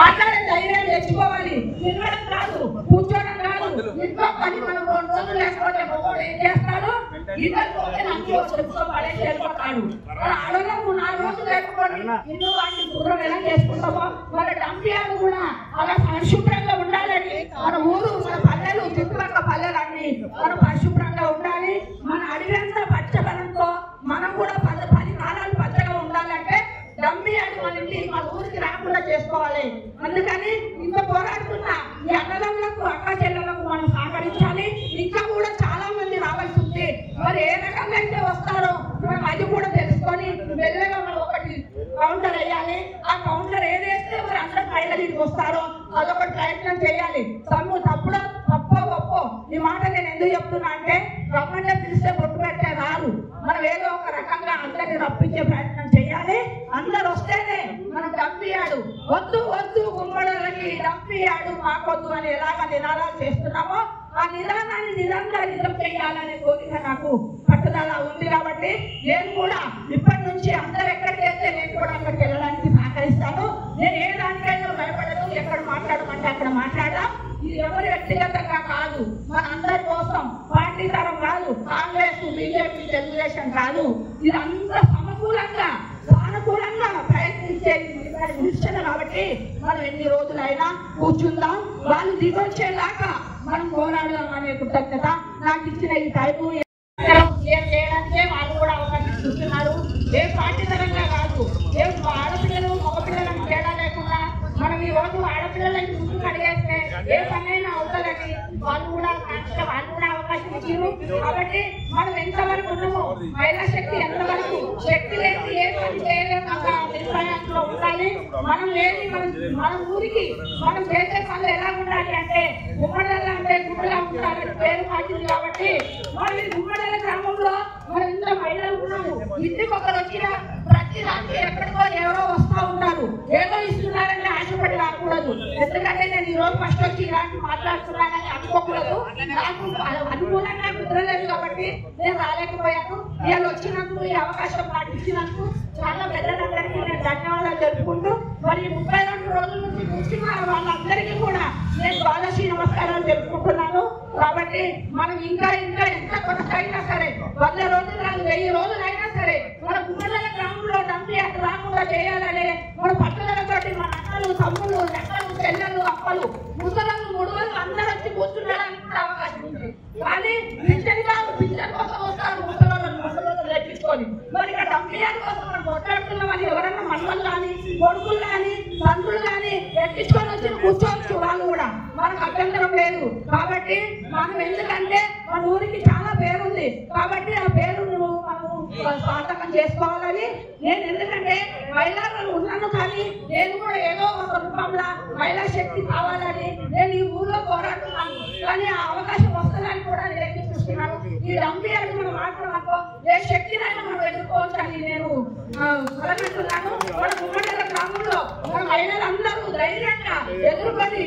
మాట్లాడే ధైర్యం తెచ్చుకోవాలి. తినడం కాదు, కూర్చోడం కాదు, ఇంట్లో పని మనం 2 రోజులు లేకపోతే మొగోడు ఏం చేస్తాడు? ఇద్దరు అన్ని చెప్పుకో పడేసి వెళ్ళిపోతాడు. మన ఆడవాళ్ళకు 4 రోజులు లేకపోతే ఇల్లు వాటిని దూరం ఎలా చేసుకుంటామో మన డంపియాలు కూడా అలా పరిశుభ్రంగా ఉండాలని, మన ఊరు మన పల్లెలు చుట్టుపక్కల పల్లెలన్నీ మనం పరిశుభ్రంగా ఉండాలి. మన అడిగంతా పచ్చదనంతో మనం కూడా 10 కాలాలు పచ్చగా ఉండాలంటే డంపియాలు మన ఇంటికి మన ఊరికి రాకుండా చేసుకోవాలి. అందుకని ఇంత పోరాడుతున్న ఈ అన్నదమ్ములకు అక్క చెల్లెలకు మనం సహకరించాలి. ఇంకా కూడా చాలా మంది రావాల్సి ఉంది. మరి ఏ రకంగా అయితే వస్తారో మనం అది కూడా తెలుసుకొని మెల్లగా మనం ఒకటి కౌంటర్ వేయాలి. ఆ కౌంటర్ ఏదైతే మరి అందరూ పైలకి వస్తారో అదొకటి ప్రయత్నం చేయాలి. తప్పుడో తప్పో ఈ మాట నేను ఎందుకు చెప్తున్నా అంటే రమ్మంటే పిలిస్తే బొట్టు పెట్టే రారు. మనం ఏదో ఒక రకంగా అందరినీ రప్పించే ప్రయత్నం చేయాలి. అందరు వస్తేనే మనం డంపియాడు వద్దు గుమ్మడలకి డంపియాడు మాకొద్దు అని ఎలాగ నినాదాలు చేస్తున్నామో ఆ నిదానాన్ని నిజం చేయాలనే కోరిక నాకు పట్టుదల ఉంది. కాబట్టి నేను కూడా ఇప్పటి నుంచి అందరు ఎక్కడికి వెళ్తే నేను కూడా అక్కడికి వెళ్ళడానికి సహకరిస్తాను. నేను ఏ దానికైనా భయపడను. ఎక్కడ మాట్లాడమంటే అక్కడ మాట్లాడదాం. ఇది ఎవరి వ్యక్తిగతంగా కాదు, మన అందరి కోసం. పార్టీ తరం కాదు, కాంగ్రెస్ బీజేపీ తెలుగుదేశం కాదు. ఇదంతా సమకూలంగా సానుకూలంగా ప్రయత్నించే నిశ్చన. కాబట్టి మనం ఎన్ని రోజులైనా కూర్చుందాం, వాళ్ళు దిగొచ్చేలాగా మనం పోరాడదాం అనే కృతజ్ఞత. నాకు ఇచ్చిన ఈ టైపు చేయడానికే వాళ్ళు కూడా అవకాశం చూస్తున్నారు. ఏ పార్టీ పరంగా కాదు, ఏ ఆడపిల్లలు మగపిల్లలకు తేడా లేకుండా మనం ఈ రోజు ఆడపిల్లలకి ముందుకు అడిగేస్తే ఏ పనైనా అవుతుందని వాళ్ళు కూడా అవకాశం ఇచ్చారు. కాబట్టి మనం ఎంతవరకు ఉన్నామో మహిళా శక్తి ఎంతవరకు శక్తి లేని ఏ పని చేయలేము అభిప్రాయంలో ఉండాలి. మనం లేని మన ఊరికి మనం చేసే పనులు ఎలా ఉండాలి అంటే ఉమ్మడల్లా అంటే గుడ్డలా ఉండాలని పేరు మార్చింది. కాబట్టి మనం ఈ ఉమ్మడల గ్రామంలో మనం ఇంత మహిళలు ఉన్నాము. ఇంటికి ఒకరు వచ్చిన ప్రతి దానికి ఎక్కడికో ఎవరో వస్తూ ఉంటారు. ఏదో ఇస్తున్నారని ఆశపడి రాకూడదు. ఎందుకంటే నేను ఈ రోజు ఫస్ట్ వచ్చి ఇలాంటి మాట్లాడుతున్నానని అనుకోకూడదు. నాకు అనుకూలంగా కుదరలేదు కాబట్టి నేను రాలేకపోయాను. నేను వచ్చినందుకు ఈ అవకాశం నాకు ఇచ్చినందుకు చాలా పెద్దలందరికీ నేను ధన్యవాదాలు తెలుపుకుంటూ మరి 32 రోజుల నుంచి కూర్చున్న వాళ్ళందరికీ కూడా నేను ద్వాదశి నమస్కారాలు తెలుపుకుంటున్నాను. కాబట్టి మనం ఇంకా ఎంత కొనసాగినా సరే 100 రోజులు కాదు 1000 రోజులైనా సరే మన గుమ్మల గ్రామంలో డంపియాడు రాకుండా చేయాలని మన పట్టుదలతోటి మన అన్నలు తమ్ముళ్ళు లెక్కలు చెల్లెలు అప్పలు ముసలు ముడుగులు అందరూ వచ్చి కూర్చున్నాడానికి కూడా అవకాశం ఉంది. కానీ పింఛన్ కోసం వస్తారు ముసలు తెప్పించుకొని. మరి ఇక్కడ డంపియాడు కోసం మనం కొట్లాడుతున్నామని ఎవరన్నా మనవలు కానీ కొడుకులు కానీ తండ్రులు కానీ ఎక్కించుకొని వచ్చి కూర్చోవచ్చు. వాళ్ళు కూడా మనకు అభ్యంతరం లేదు. కాబట్టి మనం ఎందుకంటే మన ఊరికి చాలా పేరుంది. కాబట్టి ఆ పేరు సార్థకం చేసుకోవాలని నేను ఎందుకంటే మహిళలు ఉన్నాను. కానీ నేను కూడా ఏదో ఒక రూపంలో మహిళా శక్తి కావాలని నేను ఈ ఊళ్ళో పోరాడుతున్నాను. కానీ ఆ అవకాశం వస్తుందని కూడా నేను ఎదురు చూస్తున్నాను. ఈ డంపియాడు మనం మాట్లాడుకో ఏ శక్తినైనా మనం ఎదుర్కోవచ్చని నేను కలగంటున్నాను. మన గుమ్మడి గ్రామంలో మన మహిళలందరూ ధైర్యంగా ఎదుర్కొని